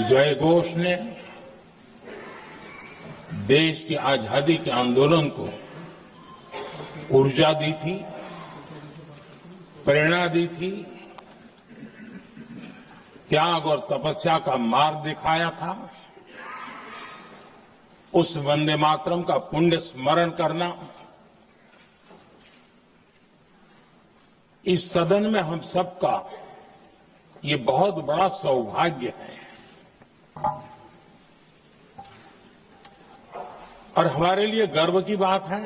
जय घोष ने देश की आजादी के आंदोलन को ऊर्जा दी थी, प्रेरणा दी थी, त्याग और तपस्या का मार्ग दिखाया था। उस वंदे मातरम का पुण्य स्मरण करना इस सदन में हम सबका ये बहुत बड़ा सौभाग्य है और हमारे लिए गर्व की बात है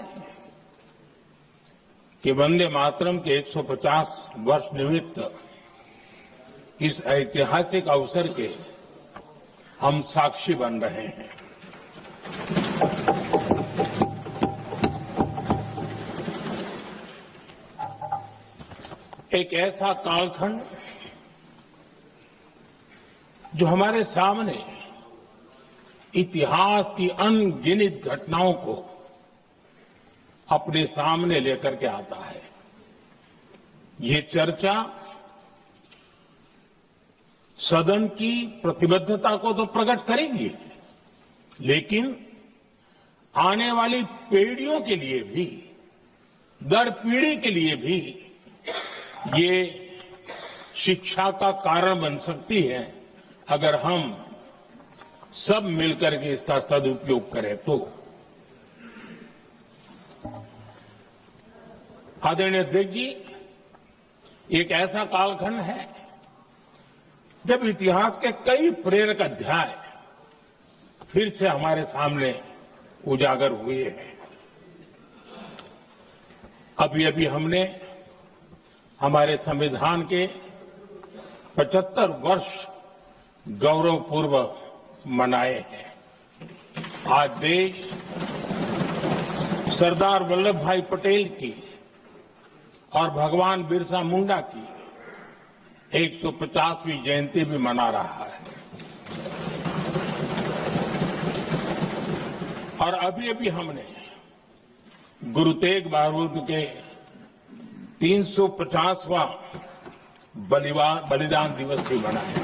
कि वंदे मातरम के 150 वर्ष निमित्त इस ऐतिहासिक अवसर के हम साक्षी बन रहे हैं। एक ऐसा कालखंड जो हमारे सामने इतिहास की अनगिनत घटनाओं को अपने सामने लेकर के आता है। ये चर्चा सदन की प्रतिबद्धता को तो प्रकट करेगी, लेकिन आने वाली पीढ़ियों के लिए भी, दर पीढ़ी के लिए भी ये शिक्षा का कारण बन सकती है अगर हम सब मिलकर के इसका सदुपयोग करें तो। आदरणीय अध्यक्ष जी, एक ऐसा कालखंड है जब इतिहास के कई प्रेरक अध्याय फिर से हमारे सामने उजागर हुए हैं। अभी अभी हमने हमारे संविधान के 75 वर्ष गौरवपूर्व मनाए हैं। आज देश सरदार वल्लभ भाई पटेल की और भगवान बिरसा मुंडा की 150वीं जयंती भी मना रहा है और अभी अभी हमने गुरु तेग बहादुर के 350वां बलिदान दिवस भी मनाया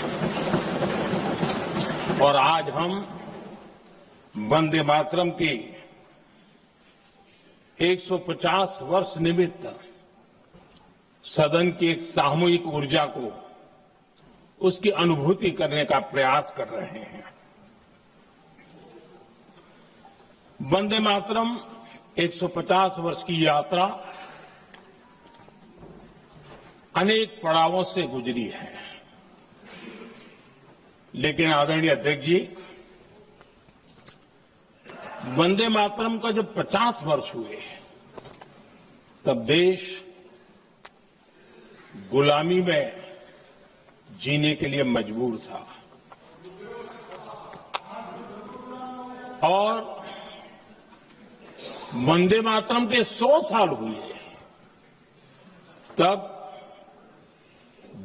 और आज हम वंदे मातरम की 150 वर्ष निमित्त सदन की एक सामूहिक ऊर्जा को, उसकी अनुभूति करने का प्रयास कर रहे हैं। वंदे मातरम 150 वर्ष की यात्रा अनेक पड़ावों से गुजरी है, लेकिन आदरणीय अध्यक्ष जी, वंदे मातरम का जब 50 वर्ष हुए तब देश गुलामी में जीने के लिए मजबूर था और वंदे मातरम के 100 साल हुए तब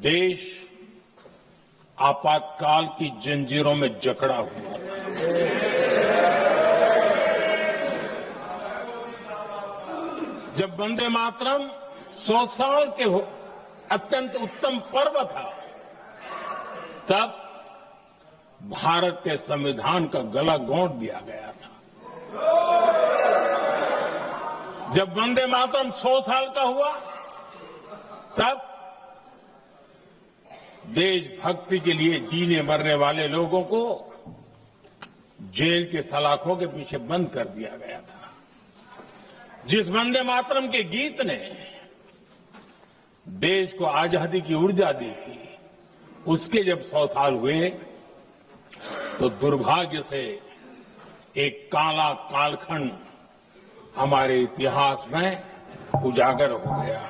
देश आपातकाल की जंजीरों में जकड़ा हुआ। जब वंदे मातरम 100 साल के अत्यंत उत्तम पर्व था, तब भारत के संविधान का गला घोंट दिया गया था। जब वंदे मातरम 100 साल का हुआ, तब देशभक्ति के लिए जीने मरने वाले लोगों को जेल के सलाखों के पीछे बंद कर दिया गया था। जिस वंदे मातरम के गीत ने देश को आजादी की ऊर्जा दी थी, उसके जब 100 साल हुए तो दुर्भाग्य से एक काला कालखंड हमारे इतिहास में उजागर हो गया।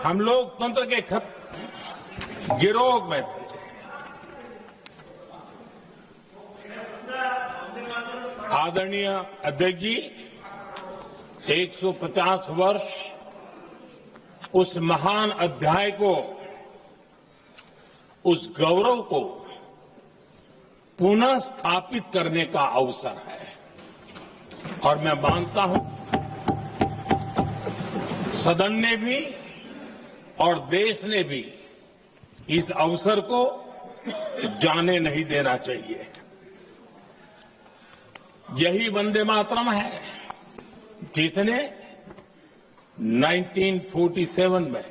हम लोकतंत्र के गिरोह में थे। आदरणीय अध्यक्ष जी, 150 वर्ष उस महान अध्याय को, उस गौरव को पुनः स्थापित करने का अवसर है और मैं मानता हूं सदन ने भी और देश ने भी इस अवसर को जाने नहीं देना चाहिए। यही वंदे मातरम है जिसने 1947 में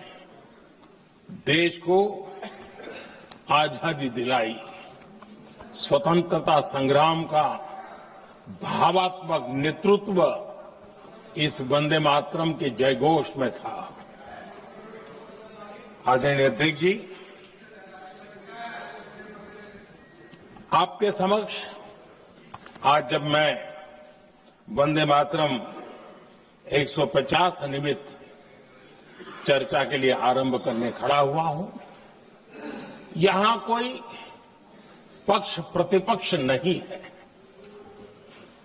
देश को आजादी दिलाई। स्वतंत्रता संग्राम का भावात्मक नेतृत्व इस वंदे मातरम के जयघोष में था। आदरणीय अध्यक्ष जी, आपके समक्ष आज जब मैं वंदे मातरम 150 निमित्त चर्चा के लिए आरंभ करने खड़ा हुआ हूं, यहां कोई पक्ष प्रतिपक्ष नहीं है,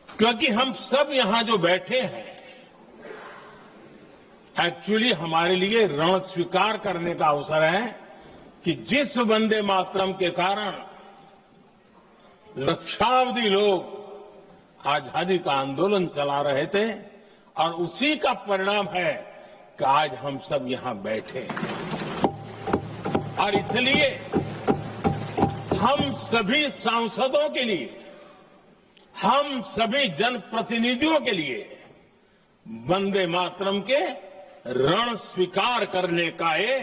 क्योंकि हम सब यहां जो बैठे हैं एक्चुअली हमारे लिए रण स्वीकार करने का अवसर है कि जिस वंदे मातरम के कारण लक्षावधि लोग आजादी का आंदोलन चला रहे थे और उसी का परिणाम है कि आज हम सब यहां बैठे हैं। और इसलिए हम सभी सांसदों के लिए, हम सभी जनप्रतिनिधियों के लिए वंदे मातरम के रण स्वीकार करने का ये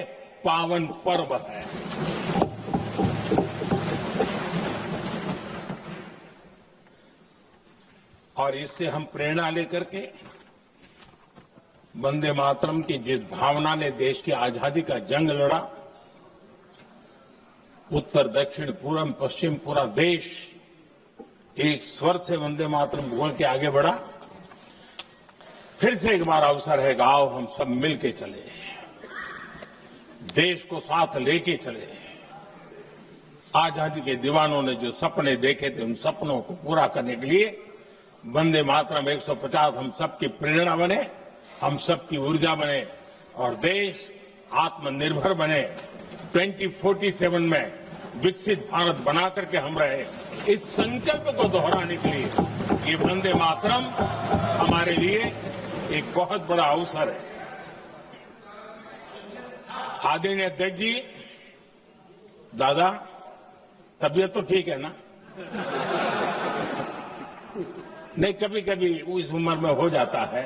पावन पर्व है। और इससे हम प्रेरणा लेकर के वंदे मातरम की जिस भावना ने देश की आजादी का जंग लड़ा, उत्तर दक्षिण पूर्व पश्चिम पूरा देश एक स्वर से वंदे मातरम बोल के आगे बढ़ा। फिर से एक बार अवसर है कि आओ हम सब मिलके चले, देश को साथ लेके चले। आजादी के दीवानों ने जो सपने देखे थे उन सपनों को पूरा करने के लिए वंदे मातरम 150 हम सबकी प्रेरणा बने, हम सबकी ऊर्जा बने और देश आत्मनिर्भर बने। 2047 में विकसित भारत बना करके हम रहे, इस संकल्प को दोहराने के लिए ये वंदे मातरम हमारे लिए एक बहुत बड़ा अवसर है। आदरणीय अध्यक्ष जी, दादा तबीयत तो ठीक है ना? नहीं, कभी कभी इस उम्र में हो जाता है।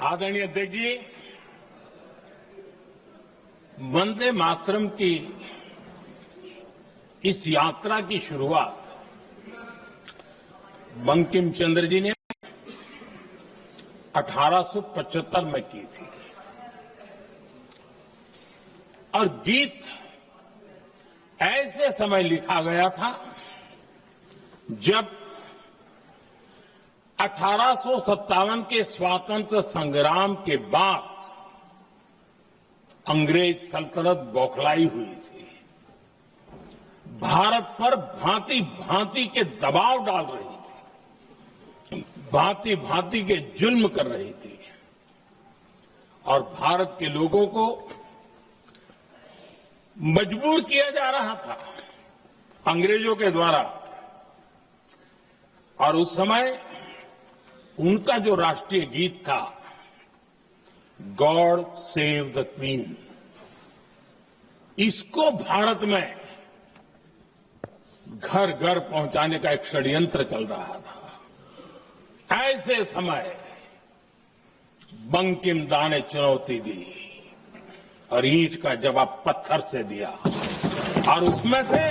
आदरणीय अध्यक्ष जी, वंदे मातरम की इस यात्रा की शुरुआत बंकिम चंद्र जी ने 1875 में की थी और गीत ऐसे समय लिखा गया था जब 1857 के स्वातंत्र संग्राम के बाद अंग्रेज सल्तनत बौखलाई हुई थी, भारत पर भांति भांति के दबाव डाल रही थी, भांति भांति के जुल्म कर रही थी और भारत के लोगों को मजबूर किया जा रहा था अंग्रेजों के द्वारा। और उस समय उनका जो राष्ट्रीय गीत था, गॉड सेव द क्वीन, इसको भारत में घर घर पहुंचाने का एक षड्यंत्र चल रहा था। ऐसे समय बंकिम दा ने चुनौती दी और ईंट का जवाब पत्थर से दिया और उसमें से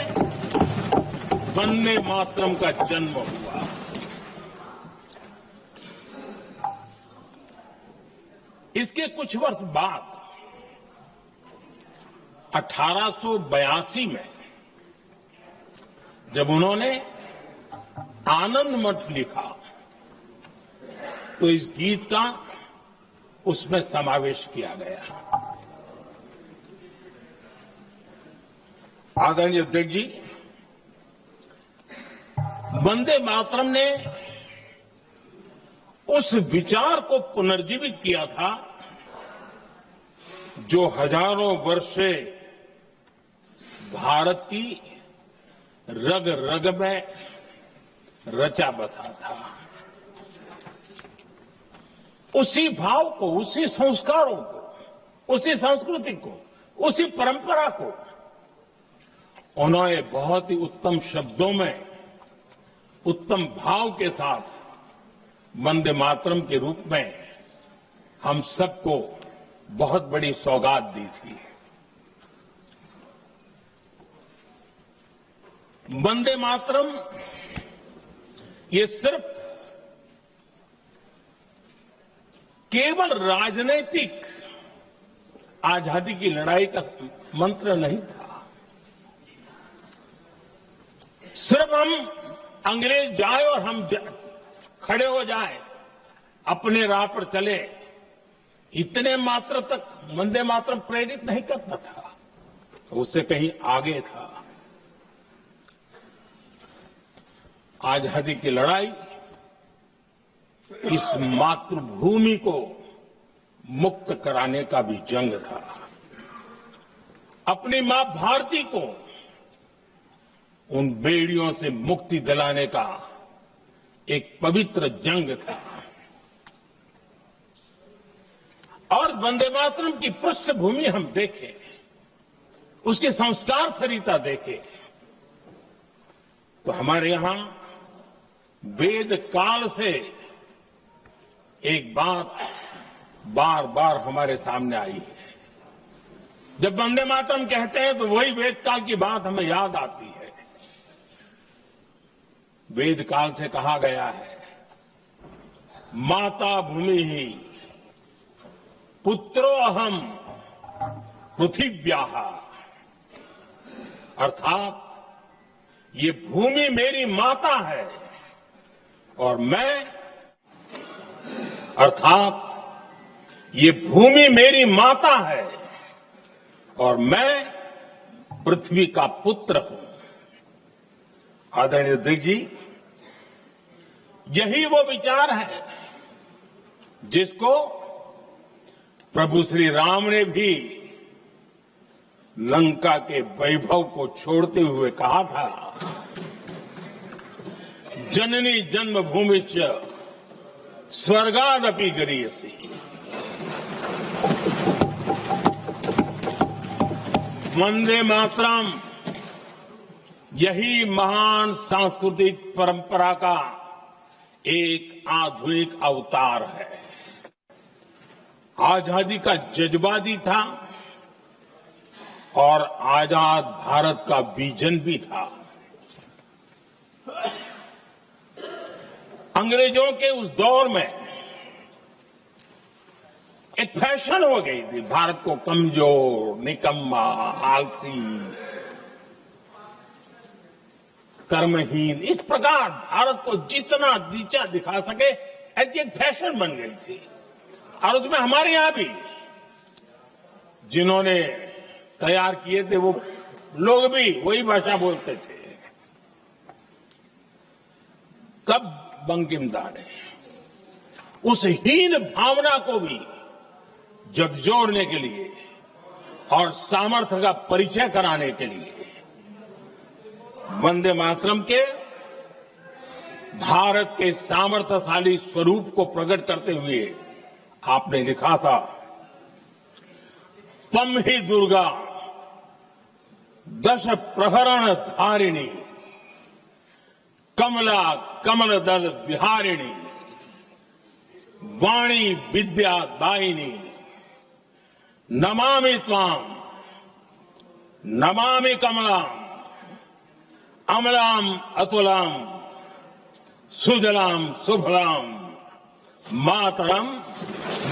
वंदे मातरम का जन्म हुआ। इसके कुछ वर्ष बाद 1882 में जब उन्होंने आनंद मठ लिखा तो इस गीत का उसमें समावेश किया गया। आदरणीय अध्यक्ष जी, वंदे मातरम ने उस विचार को पुनर्जीवित किया था जो हजारों वर्ष से भारत की रग रग में रचा बसा था। उसी भाव को, उसी संस्कारों को, उसी संस्कृति को, उसी परंपरा को उन्होंने बहुत ही उत्तम शब्दों में, उत्तम भाव के साथ वंदे मातरम के रूप में हम सबको बहुत बड़ी सौगात दी थी। वंदे मातरम ये सिर्फ केवल राजनीतिक आजादी की लड़ाई का मंत्र नहीं था। सिर्फ हम अंग्रेज जाए और हम खड़े हो जाए, अपने राह पर चले, इतने मात्र तक वंदे मातरम प्रेरित नहीं करता था, तो उससे कहीं आगे था। आजादी की लड़ाई इस मातृभूमि को मुक्त कराने का भी जंग था। अपनी मां भारती को उन बेड़ियों से मुक्ति दिलाने का एक पवित्र जंग था। और वंदे मातरम की पृष्ठभूमि हम देखें, उसके संस्कार सरिता देखें, तो हमारे यहां वेद काल से एक बात बार बार हमारे सामने आई है। जब वंदे मातरम कहते हैं तो वही वेद काल की बात हमें याद आती है। वेद काल से कहा गया है, माता भूमि ही पुत्रो अहम पृथिव्याः, अर्थात ये भूमि मेरी माता है और मैं, अर्थात ये भूमि मेरी माता है और मैं पृथ्वी का पुत्र हूं। आदरणीय अध्यक्ष जी, यही वो विचार है जिसको प्रभु श्री राम ने भी लंका के वैभव को छोड़ते हुए कहा था, जननी जन्मभूमिश्च स्वर्गादपि गरीयसी। वंदे मातरम यही महान सांस्कृतिक परंपरा का एक आधुनिक अवतार है। आजादी का जज्बा भी था और आजाद भारत का विजन भी था। अंग्रेजों के उस दौर में एक फैशन हो गई थी भारत को कमजोर, निकम्मा, आलसी, कर्महीन, इस प्रकार भारत को जितना नीचा दिखा सके ऐसी एक फैशन बन गई थी। और उसमें हमारे यहां भी जिन्होंने तैयार किए थे वो लोग भी वही भाषा बोलते थे। तब बंकिमदा ने उस हीन भावना को भी झकझोरने के लिए और सामर्थ्य का परिचय कराने के लिए वंदे मातरम के भारत के सामर्थ्यशाली स्वरूप को प्रकट करते हुए आपने लिखा था, त्वं ही दुर्गा दश प्रहरण धारिणी कमला कमल दल विहारिणी वाणी विद्या दायिनी नमामि त्वाम नमामि कमलाम अमलाम अतुलाम सुजलाम सुफलाम मातरम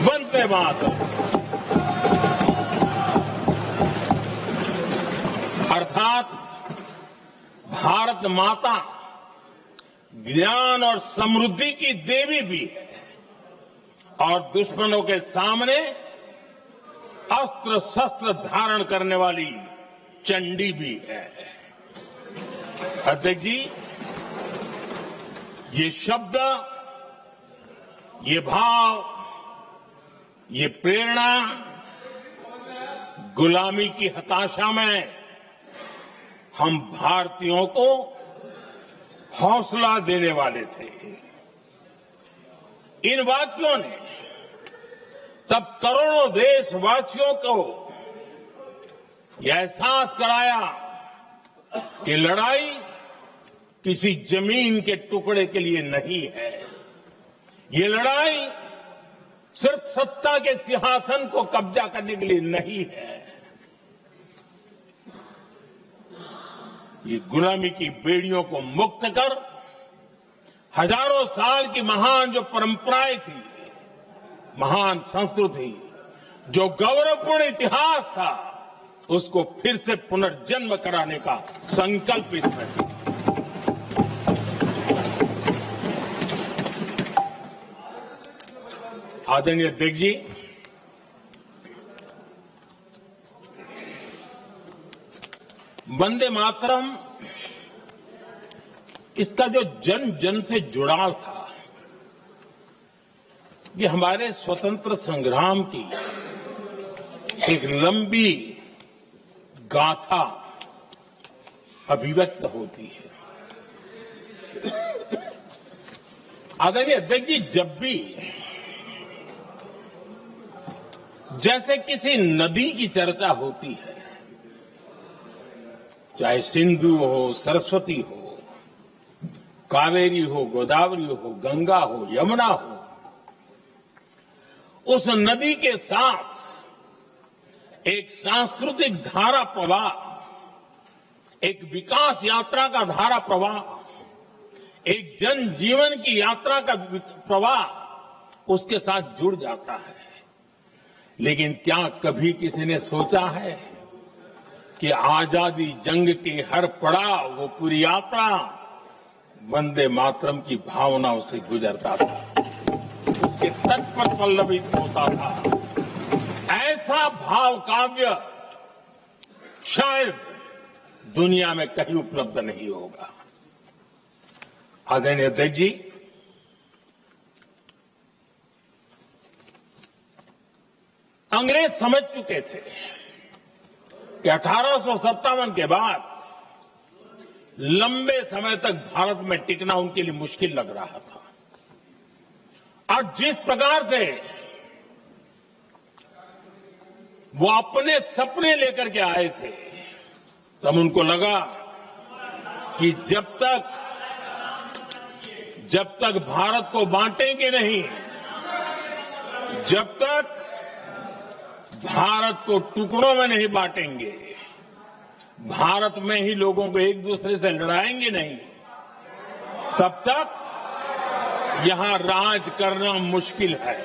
वंदे मातरम। अर्थात भारत माता ज्ञान और समृद्धि की देवी भी है और दुश्मनों के सामने अस्त्र शस्त्र धारण करने वाली चंडी भी है। अध्यक्ष जी, ये शब्द, ये भाव, ये प्रेरणा गुलामी की हताशा में हम भारतीयों को हौसला देने वाले थे। इन वाक्यों ने तब करोड़ों देशवासियों को यह एहसास कराया कि लड़ाई किसी जमीन के टुकड़े के लिए नहीं है। ये लड़ाई सिर्फ सत्ता के सिंहासन को कब्जा करने के लिए नहीं है। ये गुलामी की बेड़ियों को मुक्त कर हजारों साल की महान जो परंपराएं थी, महान संस्कृति, जो गौरवपूर्ण इतिहास था, उसको फिर से पुनर्जन्म कराने का संकल्प इसमें है। आदरणीय अध्यक्ष जी, वंदे मातरम, इसका जो जन जन से जुड़ाव था, ये हमारे स्वतंत्र संग्राम की एक लंबी गाथा अभिव्यक्त होती है। आदरणीय अध्यक्ष जी, जब भी जैसे किसी नदी की चर्चा होती है, चाहे सिंधु हो, सरस्वती हो, कावेरी हो, गोदावरी हो, गंगा हो, यमुना हो, उस नदी के साथ एक सांस्कृतिक धारा प्रवाह, एक विकास यात्रा का धारा प्रवाह, एक जनजीवन की यात्रा का प्रवाह उसके साथ जुड़ जाता है। लेकिन क्या कभी किसी ने सोचा है कि आजादी जंग के हर पड़ाव, वो पूरी यात्रा वंदे मातरम की भावनाओं से गुजरता था, उसके तट पर पल्लवित होता था। ऐसा भाव काव्य शायद दुनिया में कहीं उपलब्ध नहीं होगा। आदरणीय अध्यक्ष जी, अंग्रेज समझ चुके थे कि 1857 के बाद लंबे समय तक भारत में टिकना उनके लिए मुश्किल लग रहा था। और जिस प्रकार से वो अपने सपने लेकर के आए थे, तब उनको लगा कि जब तक भारत को बांटेंगे नहीं, जब तक भारत को टुकड़ों में नहीं बांटेंगे, भारत में ही लोगों को एक दूसरे से लड़ाएंगे नहीं, तब तक यहां राज करना मुश्किल है।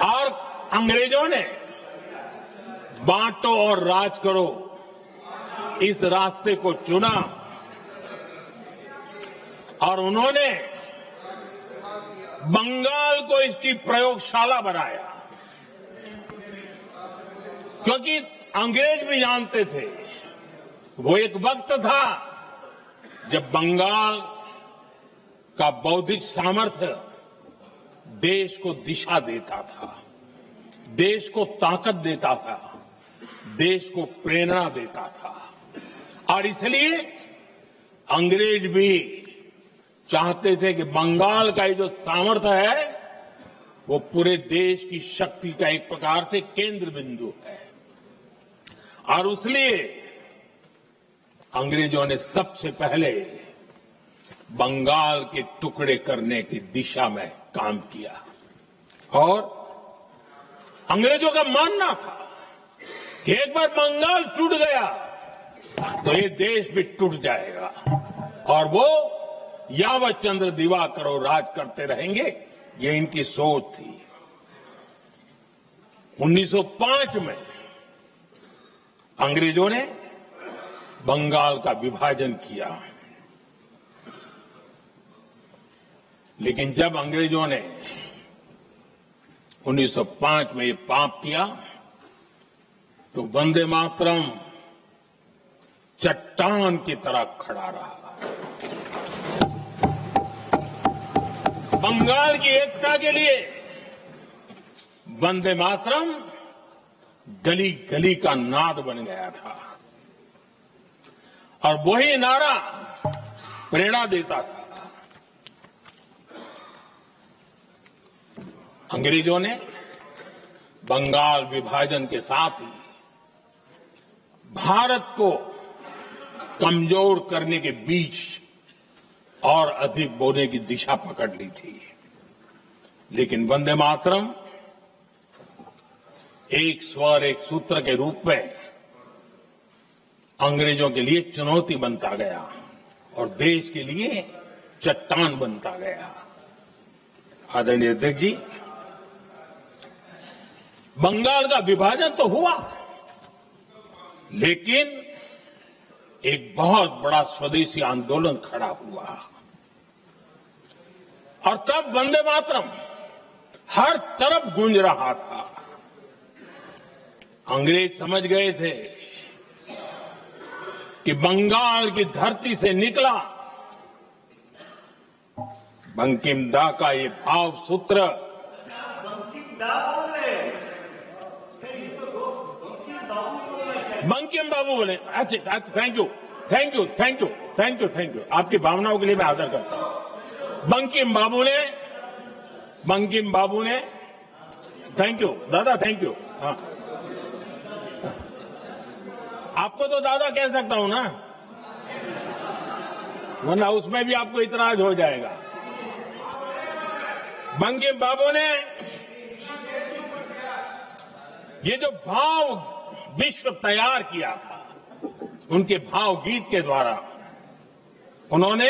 और अंग्रेजों ने बांटो और राज करो इस रास्ते को चुना और उन्होंने बंगाल को इसकी प्रयोगशाला बनाया, क्योंकि अंग्रेज भी जानते थे वो एक वक्त था जब बंगाल का बौद्धिक सामर्थ्य देश को दिशा देता था, देश को ताकत देता था, देश को प्रेरणा देता था। और इसलिए अंग्रेज भी चाहते थे कि बंगाल का ये जो सामर्थ्य है वो पूरे देश की शक्ति का एक प्रकार से केंद्र बिंदु है। और इसलिए अंग्रेजों ने सबसे पहले बंगाल के टुकड़े करने की दिशा में काम किया। और अंग्रेजों का मानना था कि एक बार बंगाल टूट गया तो ये देश भी टूट जाएगा और वो यावत चंद्र दिवाकरो राज करते रहेंगे, ये इनकी सोच थी। 1905 में अंग्रेजों ने बंगाल का विभाजन किया, लेकिन जब अंग्रेजों ने 1905 में ये पाप किया तो वंदे मातरम चट्टान की तरह खड़ा रहा। बंगाल की एकता के लिए वंदे मातरम गली गली का नाद बन गया था और वही नारा प्रेरणा देता था। अंग्रेजों ने बंगाल विभाजन के साथ ही भारत को कमजोर करने के बीच और अधिक बोने की दिशा पकड़ ली थी। लेकिन वंदे मातरम एक स्वर एक सूत्र के रूप में अंग्रेजों के लिए चुनौती बनता गया और देश के लिए चट्टान बनता गया। आदरणीय अध्यक्ष जी, बंगाल का विभाजन तो हुआ, लेकिन एक बहुत बड़ा स्वदेशी आंदोलन खड़ा हुआ और तब वंदे मातरम हर तरफ गूंज रहा था। अंग्रेज समझ गए थे कि बंगाल की धरती से निकला बंकिम दा का ये भाव सूत्र बंकिम बाबू बोले। अच्छा, थैंक यू। आपकी भावनाओं के लिए मैं आदर करता हूं। बंकिम बाबू ने थैंक यू दादा, थैंक यू। हाँ, आपको तो दादा कह सकता हूं ना, वरना उसमें भी आपको इतराज हो जाएगा। बंकिम बाबू ने ये जो भाव विश्व तैयार किया था, उनके भाव गीत के द्वारा उन्होंने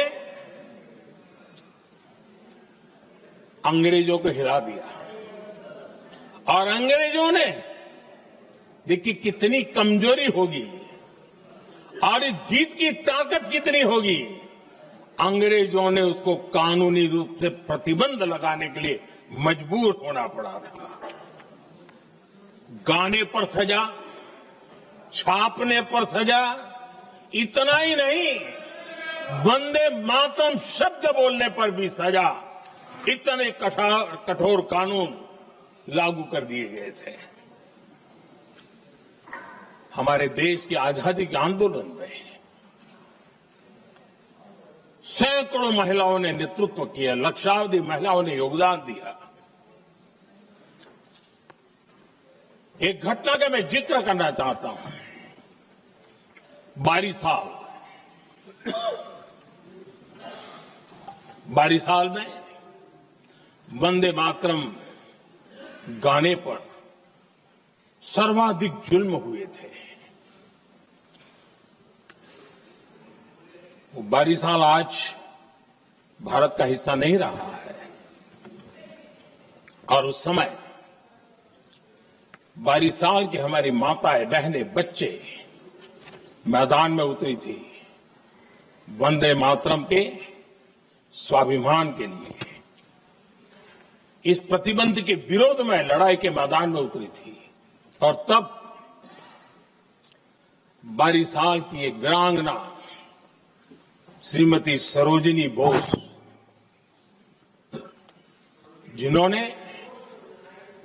अंग्रेजों को हिला दिया और अंग्रेजों ने देखिए कितनी कमजोरी होगी और इस गीत की ताकत कितनी होगी। अंग्रेजों ने उसको कानूनी रूप से प्रतिबंध लगाने के लिए मजबूर होना पड़ा था। गाने पर सजा, छापने पर सजा, इतना ही नहीं, वंदे मातरम शब्द बोलने पर भी सजा। इतने कठोर कानून लागू कर दिए गए थे। हमारे देश की आजादी के आंदोलन में सैकड़ों महिलाओं ने नेतृत्व किया, लक्षावधि महिलाओं ने योगदान दिया। एक घटना का मैं जिक्र करना चाहता हूं। 22 साल में वंदे मातरम गाने पर सर्वाधिक जुल्म हुए थे। वो 22 साल आज भारत का हिस्सा नहीं रहा है और उस समय 22 साल की हमारी माताएं, बहनें, बच्चे मैदान में उतरी थी वंदे मातरम के स्वाभिमान के लिए। इस प्रतिबंध के विरोध में लड़ाई के मैदान में उतरी थी और तब 22 साल की एक वीरांगना श्रीमती सरोजिनी बोस, जिन्होंने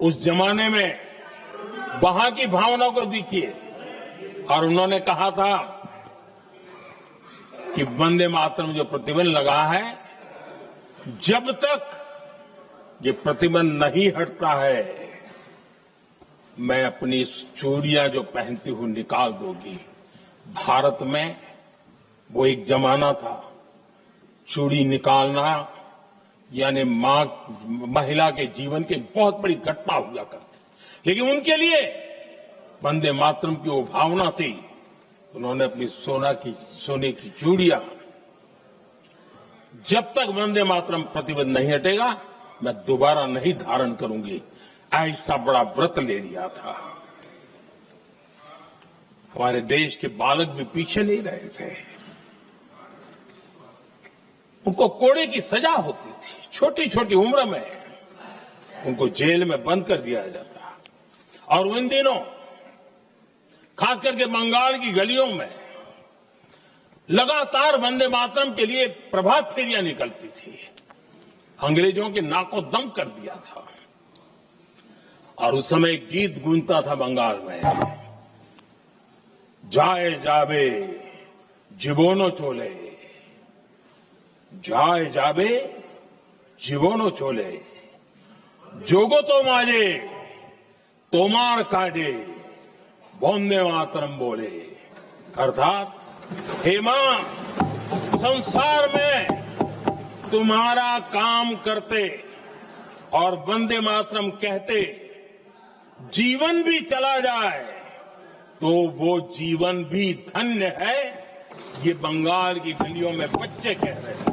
उस जमाने में वहां की भावनाओं को देखिए और उन्होंने कहा था कि वंदे मातरम जो प्रतिबंध लगा है, जब तक ये प्रतिबंध नहीं हटता है, मैं अपनी चूड़ियां जो पहनती हूं निकाल दूंगी। भारत में वो एक जमाना था, चूड़ी निकालना यानी महिला के जीवन की बहुत बड़ी घटना हुआ करती, लेकिन उनके लिए वंदे मातरम की वो भावना थी। उन्होंने अपनी सोने की चूड़ियां, जब तक वंदे मातरम प्रतिबंध नहीं हटेगा मैं दोबारा नहीं धारण करूंगी, ऐसा बड़ा व्रत ले लिया था। हमारे देश के बालक भी पीछे नहीं रहे थे। उनको कोड़े की सजा होती थी, छोटी छोटी उम्र में उनको जेल में बंद कर दिया जाता। और उन दिनों खास करके बंगाल की गलियों में लगातार वंदे मातरम के लिए प्रभात फेरियां निकलती थी। अंग्रेजों के नाको दम कर दिया था। और उस समय गीत गूंजता था बंगाल में, जाए जाबे जीवोनो चोले, जाए जाबे जीवोनो चोले, जोगो तो माजे तोमार काजे वंदे मातरम बोले, अर्थात हे मां, संसार में तुम्हारा काम करते और वंदे मातरम कहते जीवन भी चला जाए तो वो जीवन भी धन्य है, ये बंगाल की गलियों में बच्चे कह रहे हैं।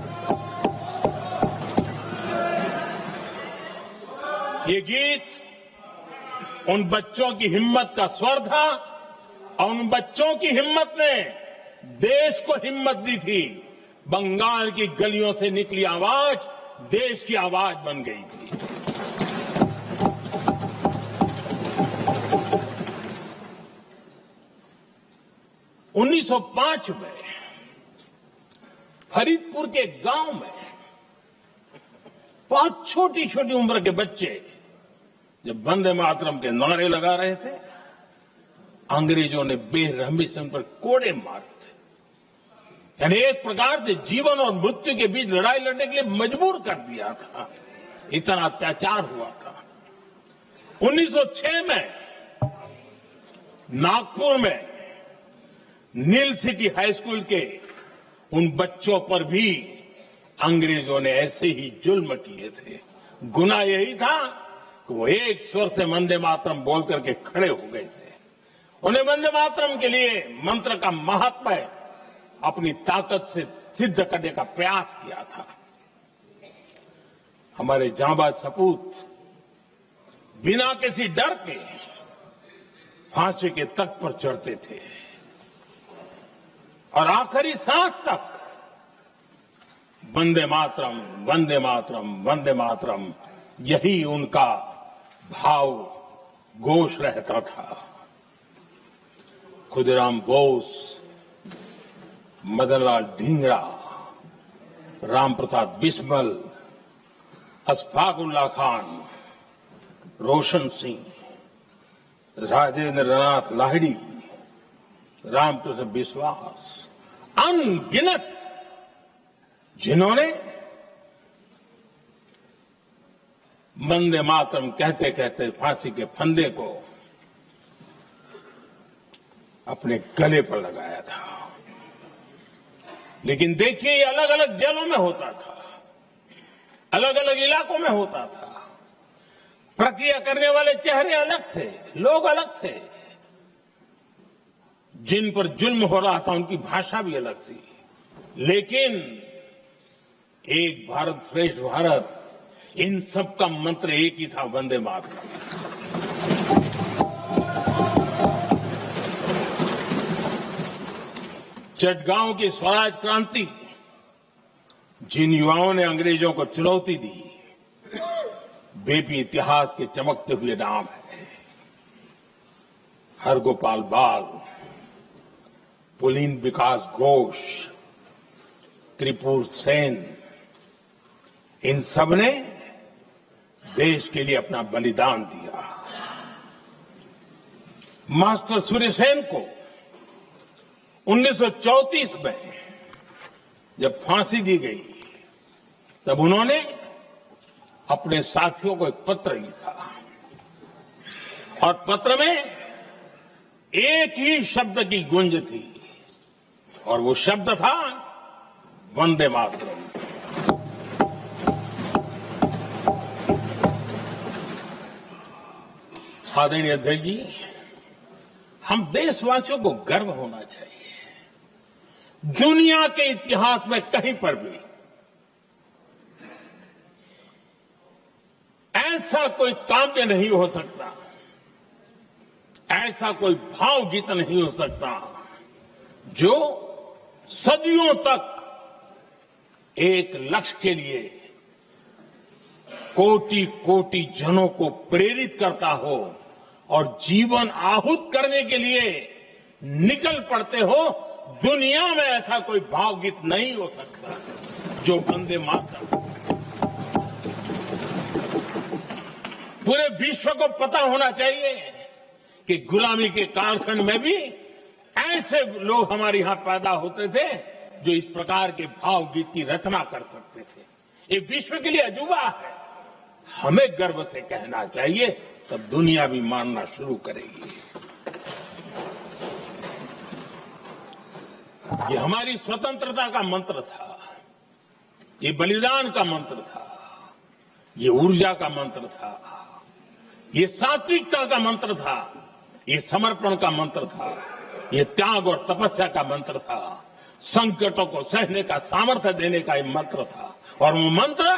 ये गीत उन बच्चों की हिम्मत का स्वर था और उन बच्चों की हिम्मत ने देश को हिम्मत दी थी। बंगाल की गलियों से निकली आवाज देश की आवाज बन गई थी। उन्नीस 1905 में फरीदपुर के गांव में बहुत छोटी छोटी उम्र के बच्चे जब वंदे मातरम के नारे लगा रहे थे, अंग्रेजों ने बेरहमी से उन पर कोड़े मारे थे। यानी एक प्रकार से जीवन और मृत्यु के बीच लड़ाई लड़ने के लिए मजबूर कर दिया था। इतना अत्याचार हुआ था। 1906 में नागपुर में नील सिटी हाई स्कूल के उन बच्चों पर भी अंग्रेजों ने ऐसे ही जुल्म किए थे। गुनाह यही था कि वो एक स्वर से वंदे मातरम बोल करके खड़े हो गए थे। उन्हें वंदे मातरम के लिए मंत्र का महात्म्य अपनी ताकत से सिद्ध करने का प्रयास किया था। हमारे जांबाज सपूत बिना किसी डर के फांसी के तख्त पर चढ़ते थे और आखिरी सांस तक वंदे मातरम, वंदे मातरम, वंदे मातरम, यही उनका भाव घोष रहता था। खुदीराम बोस, मदनलाल ढींगरा, राम प्रसाद बिस्मल, अशफाक उल्लाह खान, रोशन सिंह, राजेंद्र नाथ लाहिड़ी, रामकृष्ण विश्वास, अनगिनत जिन्होंने वंदे मातरम कहते कहते फांसी के फंदे को अपने गले पर लगाया था। लेकिन देखिए, ये अलग अलग जेलों में होता था, अलग अलग इलाकों में होता था। प्रक्रिया करने वाले चेहरे अलग थे, लोग अलग थे। जिन पर जुल्म हो रहा था उनकी भाषा भी अलग थी। लेकिन एक भारत श्रेष्ठ भारत, इन सब का मंत्र एक ही था, वंदे मातरम। चटगांव की स्वराज क्रांति, जिन युवाओं ने अंग्रेजों को चुनौती दी, वे भी इतिहास के चमकते हुए नाम है। हरगोपाल बाल, पुलिन विकास घोष, त्रिपुर सेन, इन सब ने देश के लिए अपना बलिदान दिया। मास्टर सूर्यसेन को 1934 में जब फांसी दी गई, तब उन्होंने अपने साथियों को एक पत्र लिखा और पत्र में एक ही शब्द की गूंज थी और वो शब्द था वंदे मातरम। आदरणीय अध्यक्ष जी, हम देशवासियों को गर्व होना चाहिए। दुनिया के इतिहास में कहीं पर भी ऐसा कोई काव्य नहीं हो सकता, ऐसा कोई भावगीत नहीं हो सकता जो सदियों तक एक लक्ष्य के लिए कोटि कोटि जनों को प्रेरित करता हो और जीवन आहूत करने के लिए निकल पड़ते हो। दुनिया में ऐसा कोई भावगीत नहीं हो सकता जो वंदे मातरम। पूरे विश्व को पता होना चाहिए कि गुलामी के कालखंड में भी ऐसे लोग हमारे यहां पैदा होते थे जो इस प्रकार के भावगीत की रचना कर सकते थे। ये विश्व के लिए अजूबा है। हमें गर्व से कहना चाहिए, तब दुनिया भी मानना शुरू करेगी। ये हमारी स्वतंत्रता का मंत्र था, ये बलिदान का मंत्र था, ये ऊर्जा का मंत्र था, ये सात्विकता का मंत्र था, ये समर्पण का मंत्र था, ये त्याग और तपस्या का मंत्र था, संकटों को सहने का सामर्थ्य देने का ये मंत्र था, और वो मंत्र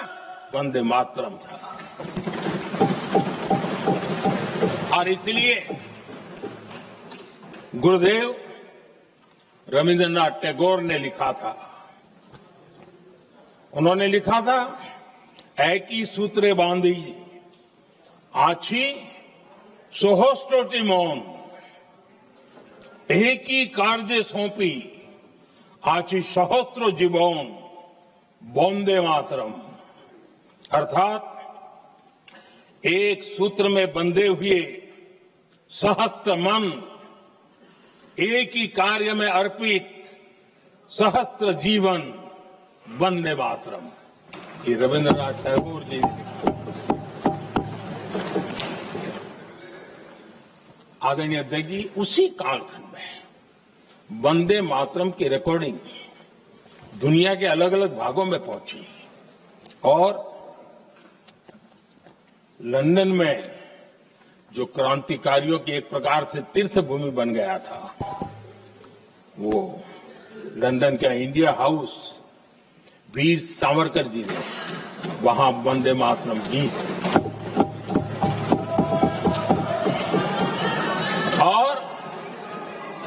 वंदे मातरम था। और इसलिए गुरुदेव रविंद्रनाथ टैगोर ने लिखा था, उन्होंने लिखा था, एकी सूत्रे बांधी आछी सोहोस्टोटी मौन, एक ही कार्य सौंपी आछी सहस्त्र जीवन वंदे मातरम। अर्थात एक सूत्र में बंधे हुए सहस्त्र मन, एक ही कार्य में अर्पित सहस्त्र जीवन वंदे मातरम। ये रविंद्रनाथ टैगोर जी ने लिखा। आदरणीय अध्यक्ष जी, उसी कालखंड में वंदे मातरम की रिकॉर्डिंग दुनिया के अलग अलग भागों में पहुंची और लंदन में जो क्रांतिकारियों की एक प्रकार से तीर्थ भूमि बन गया था, वो लंदन के इंडिया हाउस, वीर सावरकर जी ने वहां वंदे मातरम गीत, और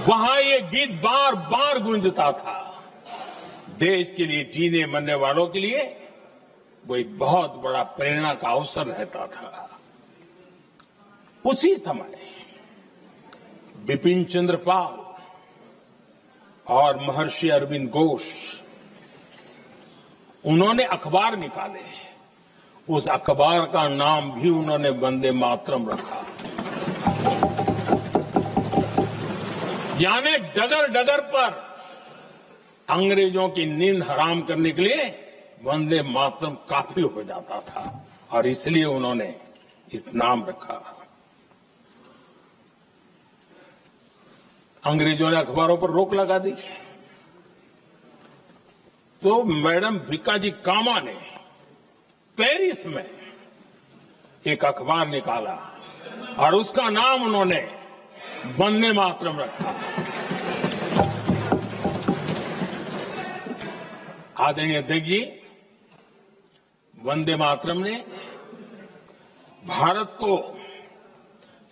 वहां ये गीत बार बार गूंजता था। देश के लिए जीने मरने वालों के लिए वो एक बहुत बड़ा प्रेरणा का अवसर रहता था। उसी समय बिपिन चंद्र पाल और महर्षि अरविंद घोष, उन्होंने अखबार निकाले, उस अखबार का नाम भी उन्होंने वंदे मातरम रखा। यानी डगर डगर पर अंग्रेजों की नींद हराम करने के लिए वंदे मातरम काफी हो जाता था, और इसलिए उन्होंने इस नाम रखा। अंग्रेजों ने अखबारों पर रोक लगा दी, तो मैडम भिकाजी कामा ने पेरिस में एक अखबार निकाला और उसका नाम उन्होंने वंदे मातरम रखा। आदरणीय अध्यक्ष जी, वंदे मातरम ने भारत को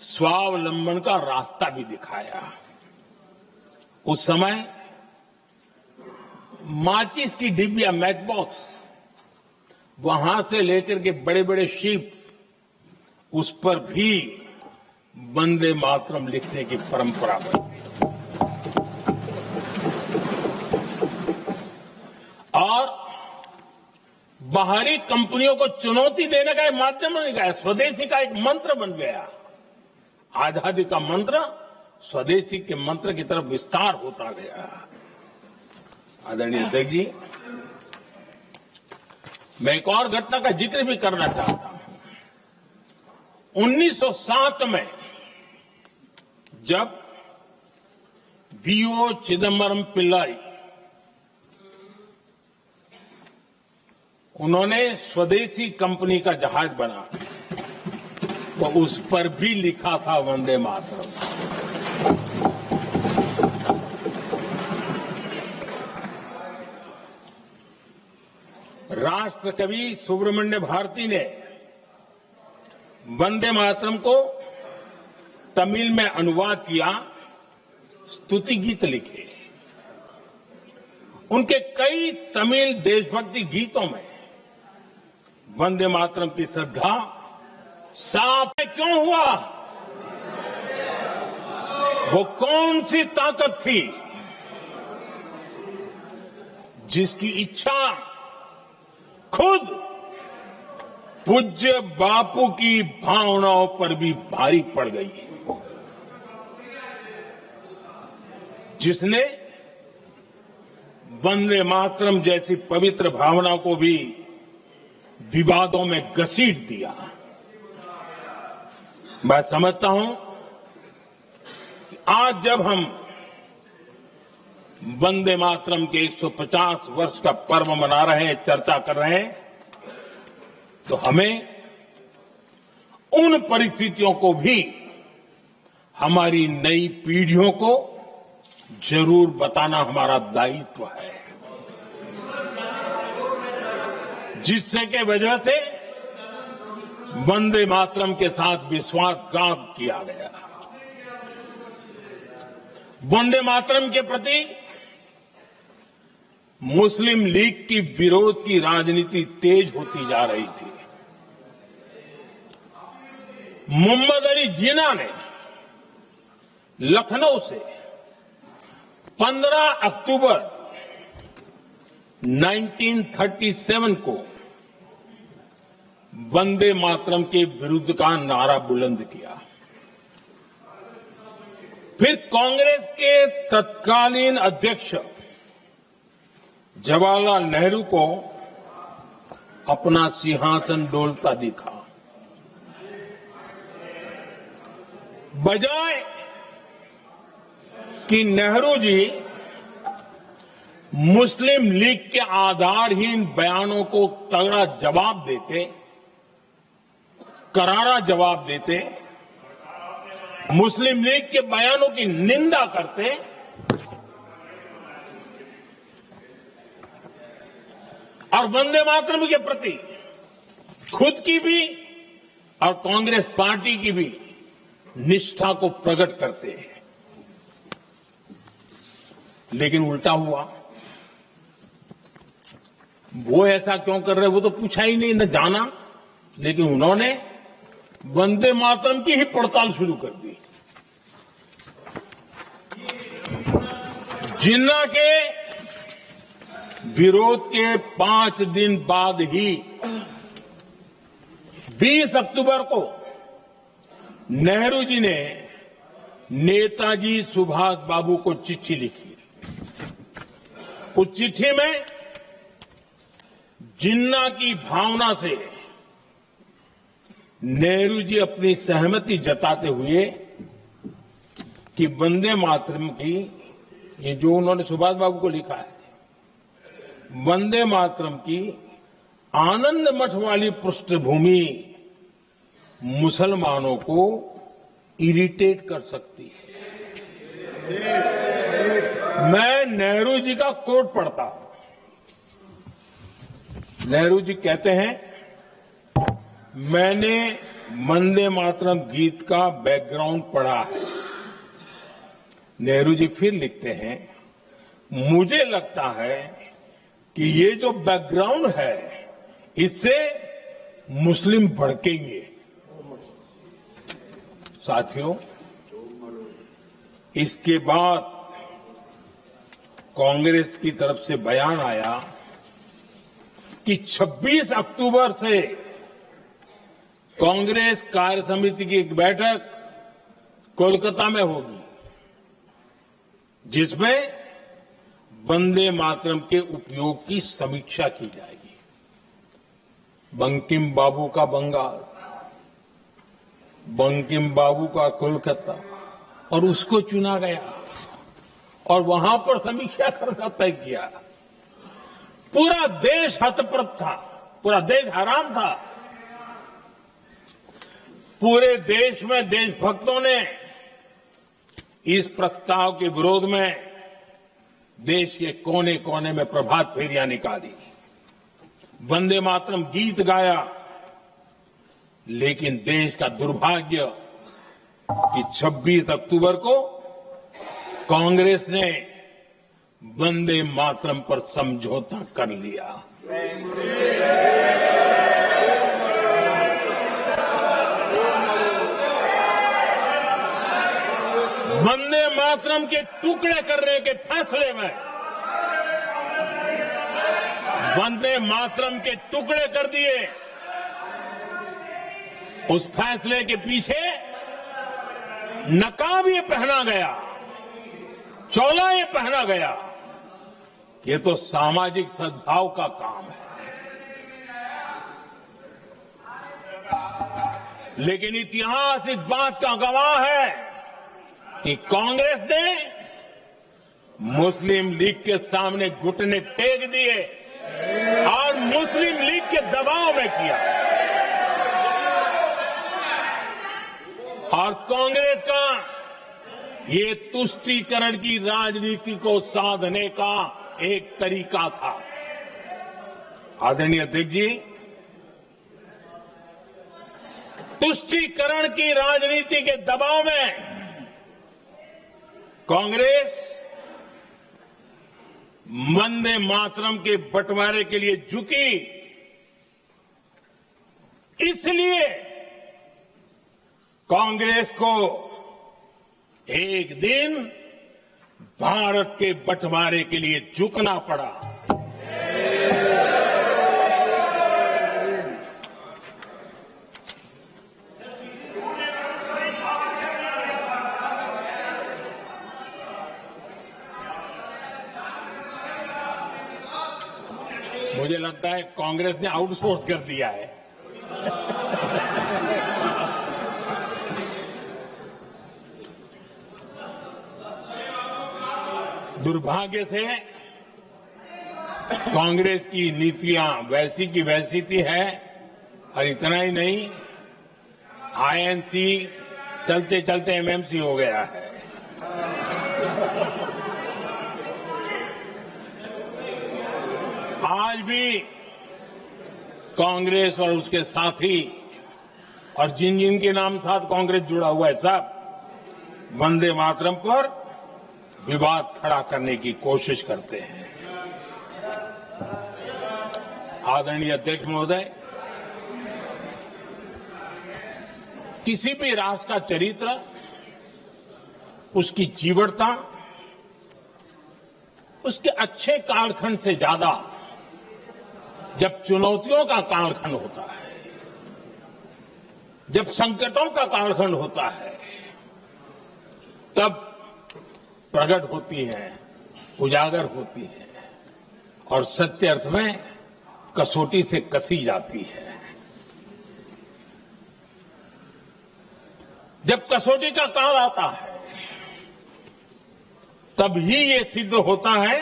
स्वावलंबन का रास्ता भी दिखाया। उस समय माचिस की डिबिया, मैचबॉक्स, वहां से लेकर के बड़े बड़े शिप, उस पर भी वंदे मातरम लिखने की परंपरा बनी और बाहरी कंपनियों को चुनौती देने का एक माध्यम बन गया, स्वदेशी का एक मंत्र बन गया। आजादी का मंत्र स्वदेशी के मंत्र की तरफ विस्तार होता गया। आदरणीय अध्यक्ष जी, मैं एक और घटना का जिक्र भी करना चाहता हूं। 1907 में जब वीओ चिदम्बरम पिल्लाई, उन्होंने स्वदेशी कंपनी का जहाज बना, तो उस पर भी लिखा था वंदे मातरम। राष्ट्र कवि सुब्रमण्य भारती ने वंदे मातरम को तमिल में अनुवाद किया, स्तुति गीत लिखे। उनके कई तमिल देशभक्ति गीतों में वंदे मातरम की श्रद्धा साफ क्यों हुआ? वो कौन सी ताकत थी जिसकी इच्छा खुद पूज्य बापू की भावनाओं पर भी भारी पड़ गई, जिसने वंदे मातरम जैसी पवित्र भावना को भी विवादों में घसीट दिया। मैं समझता हूं कि आज जब हम वंदे मातरम के 150 वर्ष का पर्व मना रहे हैं, चर्चा कर रहे हैं, तो हमें उन परिस्थितियों को भी हमारी नई पीढ़ियों को जरूर बताना हमारा दायित्व है, जिससे के वजह से वंदे मातरम के साथ विश्वासघात किया गया। वंदे मातरम के प्रति मुस्लिम लीग की विरोध की राजनीति तेज होती जा रही थी। मोहम्मद अली जिन्ना ने लखनऊ से 15 अक्टूबर 1937 को वंदे मातरम के विरुद्ध का नारा बुलंद किया। फिर कांग्रेस के तत्कालीन अध्यक्ष जवाहरलाल नेहरू को अपना सिंहासन डोलता दिखा। बजाय कि नेहरू जी मुस्लिम लीग के आधारहीन बयानों को तगड़ा जवाब देते, करारा जवाब देते, मुस्लिम लीग के बयानों की निंदा करते, और वंदे मातरम के प्रति खुद की भी और कांग्रेस पार्टी की भी निष्ठा को प्रकट करते हैं। लेकिन उल्टा हुआ। वो ऐसा क्यों कर रहे, वो तो पूछा ही नहीं, न जाना। लेकिन उन्होंने वंदे मातरम की ही पड़ताल शुरू कर दी। जिन्ना के विरोध के 5 दिन बाद ही 20 अक्टूबर को नेहरू जी ने नेताजी सुभाष बाबू को चिट्ठी लिखी। उस चिट्ठी में जिन्ना की भावना से नेहरू जी अपनी सहमति जताते हुए कि वंदे मातरम की, ये जो उन्होंने सुभाष बाबू को लिखा है, वंदे मातरम की आनंद मठ वाली पृष्ठभूमि मुसलमानों को इरिटेट कर सकती है। मैं नेहरू जी का कोट पढ़ता हूं। नेहरू जी कहते हैं, मैंने वंदे मातरम गीत का बैकग्राउंड पढ़ा है। नेहरू जी फिर लिखते हैं, मुझे लगता है कि ये जो बैकग्राउंड है इससे मुस्लिम भड़केंगे। साथियों, इसके बाद कांग्रेस की तरफ से बयान आया कि 26 अक्टूबर से कांग्रेस कार्य समिति की एक बैठक कोलकाता में होगी, जिसमें वंदे मातरम के उपयोग की समीक्षा की जाएगी। बंकिम बाबू का बंगाल, बंकिम बाबू का कोलकाता, और उसको चुना गया और वहां पर समीक्षा करना तय किया। पूरा देश हतप्रभ था, पूरा देश हैरान था। पूरे देश में देशभक्तों ने इस प्रस्ताव के विरोध में देश के कोने कोने में प्रभात फेरियां निकाली, वंदे मातरम गीत गाया। लेकिन देश का दुर्भाग्य कि 26 अक्टूबर को कांग्रेस ने वंदे मातरम पर समझौता कर लिया। वंदे मातरम के टुकड़े करने के फैसले में, वंदे मातरम के टुकड़े कर दिए। उस फैसले के पीछे नकाब ये पहना गया, चोला ये पहना गया। ये तो सामाजिक सद्भाव का काम है। लेकिन इतिहास इस बात का गवाह है कि कांग्रेस ने मुस्लिम लीग के सामने घुटने टेक दिए और मुस्लिम लीग के दबाव में किया। और कांग्रेस का ये तुष्टीकरण की राजनीति को साधने का एक तरीका था। आदरणीय अध्यक्ष जी, तुष्टीकरण की राजनीति के दबाव में कांग्रेस वंदे मातरम के बंटवारे के लिए झुकी। इसलिए कांग्रेस को एक दिन भारत के बंटवारे के लिए झुकना पड़ा। मुझे लगता है कांग्रेस ने आउटसोर्स कर दिया है। दुर्भाग्य से कांग्रेस की नीतियां वैसी की वैसी थी है, और इतना ही नहीं, आईएनसी चलते चलते एमएमसी हो गया है। आज भी कांग्रेस और उसके साथी और जिन जिन के नाम साथ कांग्रेस जुड़ा हुआ है, सब वंदे मातरम पर विवाद खड़ा करने की कोशिश करते हैं। आदरणीय अध्यक्ष महोदय, किसी भी राष्ट्र का चरित्र, उसकी जीवटता, उसके अच्छे कालखंड से ज्यादा जब चुनौतियों का कालखंड होता है, जब संकटों का कालखंड होता है, तब प्रकट होती है, उजागर होती है और सत्य अर्थ में कसौटी से कसी जाती है। जब कसौटी का काल आता है, तब ही ये सिद्ध होता है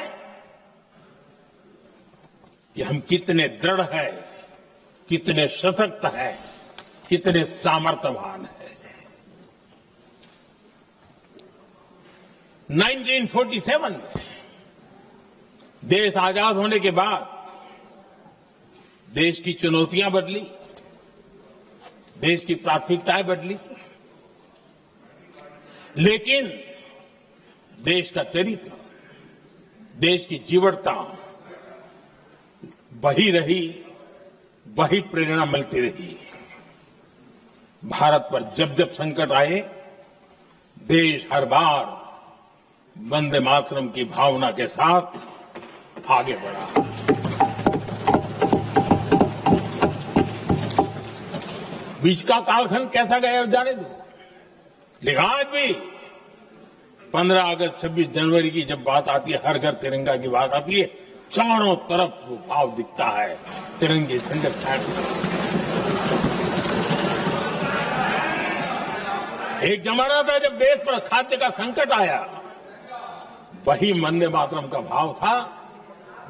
कि हम कितने दृढ़ हैं, कितने सशक्त हैं, कितने सामर्थ्यवान हैं। 1947 में देश आजाद होने के बाद देश की चुनौतियां बदली, देश की प्राथमिकताएं बदली, लेकिन देश का चरित्र, देश की जीवटता वही रही, वही प्रेरणा मिलती रही। भारत पर जब जब संकट आए, देश हर बार वंदे मातरम की भावना के साथ आगे बढ़ा। बीच का कालखंड कैसा गया जाने दो, लेकिन आज भी 15 अगस्त 26 जनवरी की जब बात आती है, हर घर तिरंगा की बात आती है, चारों तरफ वो भाव दिखता है, तिरंगे झंडे फहराते। एक जमाना था जब देश पर खाद्य का संकट आया, वही वंदे मातरम का भाव था।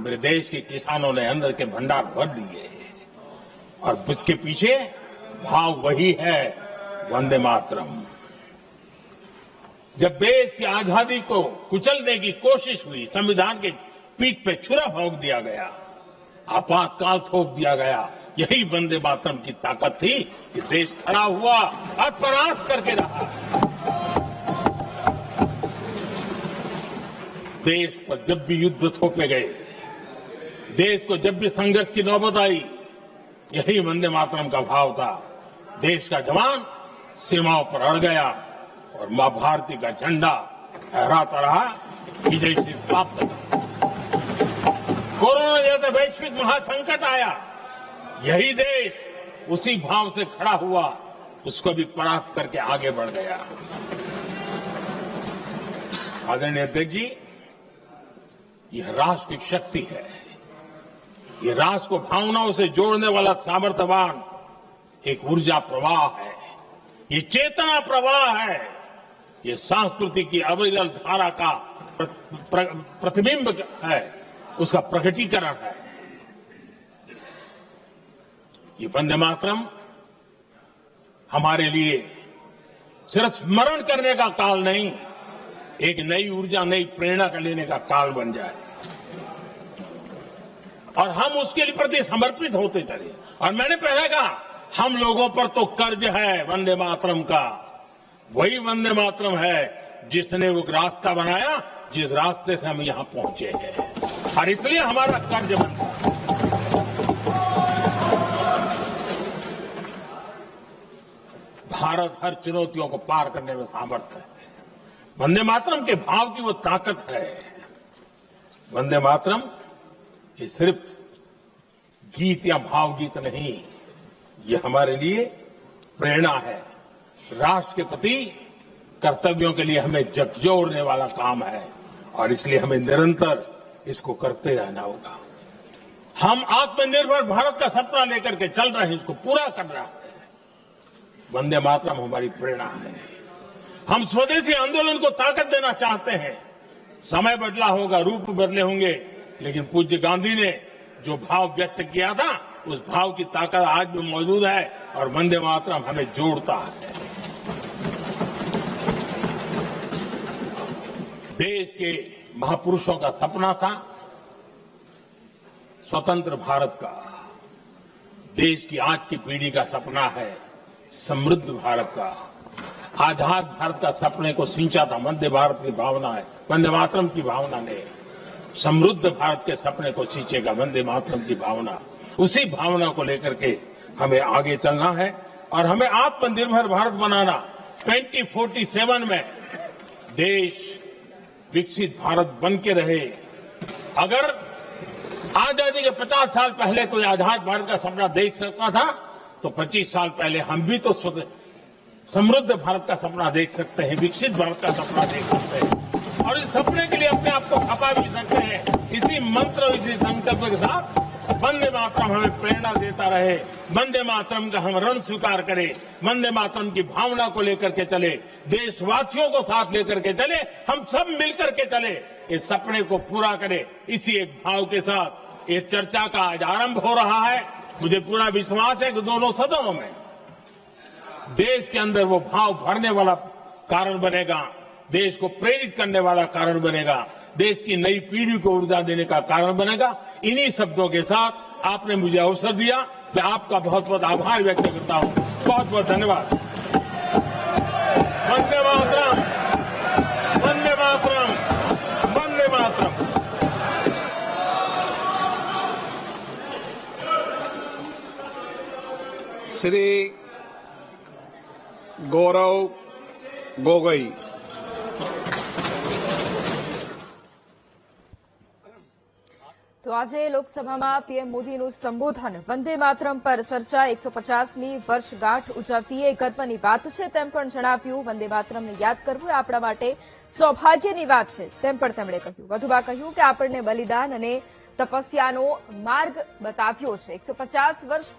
मेरे देश के किसानों ने अंदर के भंडार भर दिए, और उसके पीछे भाव वही है, वंदे मातरम। जब देश की आजादी को कुचलने की कोशिश हुई, संविधान के पीठ पे छुरा भोंक दिया गया, आपातकाल थोप दिया गया, यही वंदे मातरम की ताकत थी कि देश खड़ा हुआ और परास्त करके रहा। देश पर जब भी युद्ध थोपे गए, देश को जब भी संघर्ष की नौबत आई, यही वंदे मातरम का भाव था। देश का जवान सीमाओं पर अड़ गया और मां भारती का झंडा फहराता रहा, विजय श्री प्राप्त कर। कोरोना जैसे वैश्विक महासंकट आया, यही देश उसी भाव से खड़ा हुआ, उसको भी परास्त करके आगे बढ़ गया। आदरणीय अध्यक्ष जी, यह राष्ट्र की शक्ति है, यह राष्ट्र को भावनाओं से जोड़ने वाला सामर्थ्यवान एक ऊर्जा प्रवाह है। ये चेतना प्रवाह है, ये संस्कृति की अविरल धारा का प्रतिबिंब है, उसका प्रकटीकरण है। ये वंदे मातरम हमारे लिए सिर्फ स्मरण करने का काल नहीं, एक नई ऊर्जा, नई प्रेरणा का लेने का काल बन जाए और हम उसके लिए प्रति समर्पित होते चले। और मैंने पहले कहा, हम लोगों पर तो कर्ज है वंदे मातरम का। वही वंदे मातरम है जिसने वो रास्ता बनाया, जिस रास्ते से हम यहां पहुंचे हैं, और इसलिए हमारा कर्ज बनता है। भारत हर चुनौतियों को पार करने में सामर्थ्य है। वंदे मातरम के भाव की वो ताकत है। वंदे मातरम ये सिर्फ गीत या भावगीत नहीं, ये हमारे लिए प्रेरणा है। राष्ट्र के प्रति कर्तव्यों के लिए हमें झकझोरने वाला काम है, और इसलिए हमें निरंतर इसको करते रहना होगा। हम आत्मनिर्भर भारत का सपना लेकर के चल रहे हैं, इसको पूरा कर रहे हैं। वंदे मातरम हमारी प्रेरणा है। हम स्वदेशी आंदोलन को ताकत देना चाहते हैं। समय बदला होगा, रूप बदले होंगे, लेकिन पूज्य गांधी ने जो भाव व्यक्त किया था, उस भाव की ताकत आज भी मौजूद है, और वंदे मातरम हमें जोड़ता है। देश के महापुरुषों का सपना था स्वतंत्र भारत का। देश की आज की पीढ़ी का सपना है समृद्ध भारत का। आजाद भारत का सपने को सिंचा था वंदे भारत की भावना है, वंदे मातरम की भावना ने। समृद्ध भारत के सपने को सींचेगा वंदे मातरम की भावना। उसी भावना को लेकर के हमें आगे चलना है, और हमें आत्मनिर्भर भारत बनाना। 2047 में देश विकसित भारत बन के रहे। अगर आजादी के 50 साल पहले कोई आजाद भारत का सपना देख सकता था, तो 25 साल पहले हम भी तो समृद्ध भारत का सपना देख सकते हैं, विकसित भारत का सपना देख सकते हैं, और इस सपने के लिए अपने आप को खपा भी सकते हैं। इसी मंत्र, इसी संकल्प के साथ वंदे मातरम हमें प्रेरणा देता रहे। वंदे मातरम का हम रण स्वीकार करें, वंदे मातरम की भावना को लेकर के चले, देशवासियों को साथ लेकर के चले, हम सब मिलकर के चले, इस सपने को पूरा करें। इसी एक भाव के साथ ये चर्चा का आज आरंभ हो रहा है। मुझे पूरा विश्वास है कि दोनों सदनों में देश के अंदर वो भाव भरने वाला कारण बनेगा, देश को प्रेरित करने वाला कारण बनेगा, देश की नई पीढ़ी को ऊर्जा देने का कारण बनेगा। इन्हीं शब्दों के साथ आपने मुझे अवसर दिया, मैं आपका बहुत बहुत आभार व्यक्त करता हूं। बहुत बहुत धन्यवाद। वंदे मातरम, वंदे मातरम, वंदे मातरम। श्री ગૌરવ ગોગોઈ। તો આજે લોકસભામાં પીએમ મોદીનું સંબોધન, વંદે માતરમ પર ચર્ચા, 150મી વર્ષગાંઠ ઉજવવી એ ગર્વની વાત છે તેમ પણ જણાવ્યું। વંદે માતરમને યાદ કરવું એ આપણા માટે સૌભાગ્યની વાત છે તેમ પણ તેમણે કહ્યું। વધુમાં કહ્યું કે આપણને બલિદાન અને તપસ્યાનો માર્ગ બતાવ્યો છે। 150 વર્ષ